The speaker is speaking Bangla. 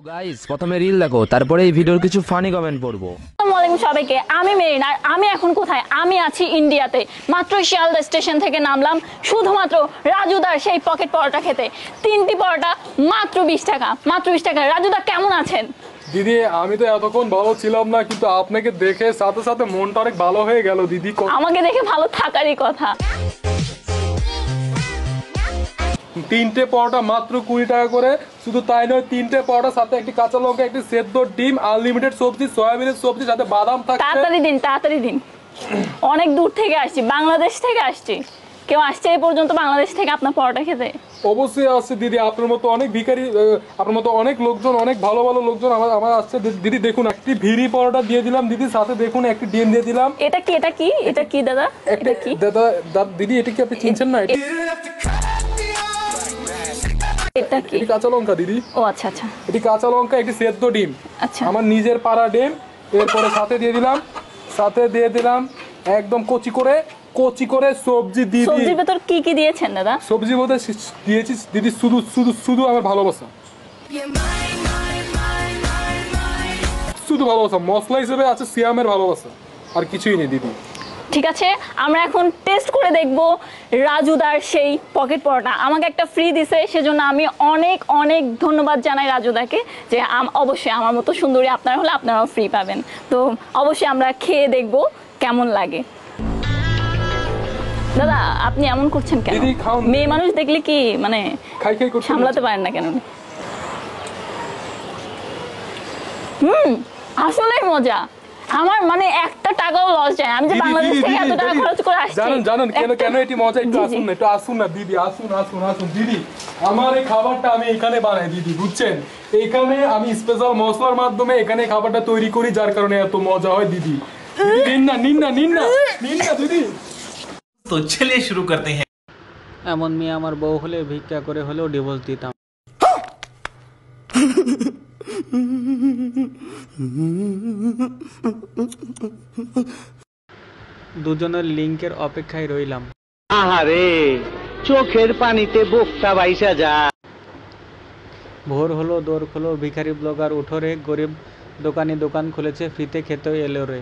গাইস প্রথমে রিল দেখো, তারপরে এই ভিডিওর কিছু ফানি কমেন্ট পড়বো। আসসালামু আলাইকুম সবাইকে, আমি মেরিন আর আমি এখন কোথায়? আমি আছি ইন্ডিয়াতে। মাত্র শিয়ালদা স্টেশন থেকে নামলাম শুধুমাত্র রাজুদার সেই পকেট পরোটা খেতে। 3টি পরোটা মাত্র 20 টাকা, মাত্র 20 টাকা। রাজুদা কেমন আছেন? দিদি আমি তো এতক্ষণ ভালো ছিলাম না, কিন্তু আপনাকে দেখে সাথে সাথে মনটা অনেক ভালো হয়ে গেল দিদি। আমাকে দেখে ভালো থাকারই কথা। 3টে পরোটা মাত্র 20 টাকা করে। শুধু তাই নয়, 3টে পরোটার সাথে একটি কাঁচা লঙ্কা, একটি সেদ্ধ ডিম, আনলিমিটেড সবজি, সয়াবিনের সবজি, সাথে বাদাম থাকছে। তাড়াতাড়ি দিন, তাড়াতাড়ি দিন। অনেক দূর থেকে আসছি, বাংলাদেশ থেকে আসছি। কেউ আসছে এই পর্যন্ত বাংলাদেশ থেকে আপনার পরোটা খেতে? অবশ্যই আসছে দিদি, আপনার মতো অনেক ভিখারি, আপনার মতো অনেক লোকজন, অনেক ভালো ভালো লোকজন আমার আসছে দিদি। দেখুন, একটি ভিড়ি পরোটা দিয়ে দিলাম দিদি, সাথে দেখুন একটি ডিম দিয়ে দিলাম। এটা কি, এটা কি, এটা কি দাদা? এটা কি দাদা দিদি, এটা কি আপনি চিনছেন না? এটা কি? এটি কাঁচা লঙ্কা দিদি। ও আচ্ছা আচ্ছা এটি কাঁচা লঙ্কা, একটি সেদ্ধ ডিম, আচ্ছা। আমার নিজের পাড়া ডিম। এরপরে সাথে দিয়ে দিলাম একদম কচি করে সবজি দিদি। সবজির ভেতর কি কি দিয়েছেন দাদা? সবজির মধ্যে দিয়েছি দিদি শুধু শুধু শুধু আমার ভালোবাসা, শুধু ভালোবাসা। মশলা হিসেবে আছে সিয়ামের ভালোবাসা, আর কিছুই নেই দিদি। ঠিক আছে, আমরা এখন টেস্ট করে দেখব রাজুদার সেই পকেট পরোটা। আমাকে একটা ফ্রি দিছে, সেজন্য আমি অনেক অনেক ধন্যবাদ জানাই রাজুদাকে, যে অবশ্যই আমার মতো সুন্দরী আপনারা হলে আপনারাও ফ্রি পাবেন। তো অবশ্যই আমরা খেয়ে দেখব কেমন লাগে। দাদা আপনি এমন করছেন কেন? দিদি, খাওন। মেয়ে মানুষ দেখলে কি মানে খাই করতে সামলাতে পারেন না কেন? আসলেই মজা। আমার মানে একটা টাকাও লস যায়। আমি যে বাংলাদেশ থেকে এত টাকা খরচ করে আসছি। জানেন কেন এটি মজা? একটু আসুন না দিদি, আসুন দিদি। আমার এই খাবারটা আমি এখানে বানাই দিদি, বুঝছেন? এখানে আমি স্পেশাল মশলার মাধ্যমে এখানে খাবারটা তৈরি করি, যার কারণে এত মজা হয় দিদি। নিন না দিদি। तो चलिए शुरू करते हैं। এমন মেয়ে আমার বউ হলে ভিক্ষা করে হলেও ডিভোর্স দিতাম। দুজনের লিংকের অপেক্ষায় রইলাম। আহারে, চোখের পানিতে বোকটা বাইসা যা। ভোর হলো, দৌড় খোলো, ভিখারি ব্লগার উঠো রে, গরিব দোকানি দোকান খুলেছে, ফ্রিতে খেতে এলো রে।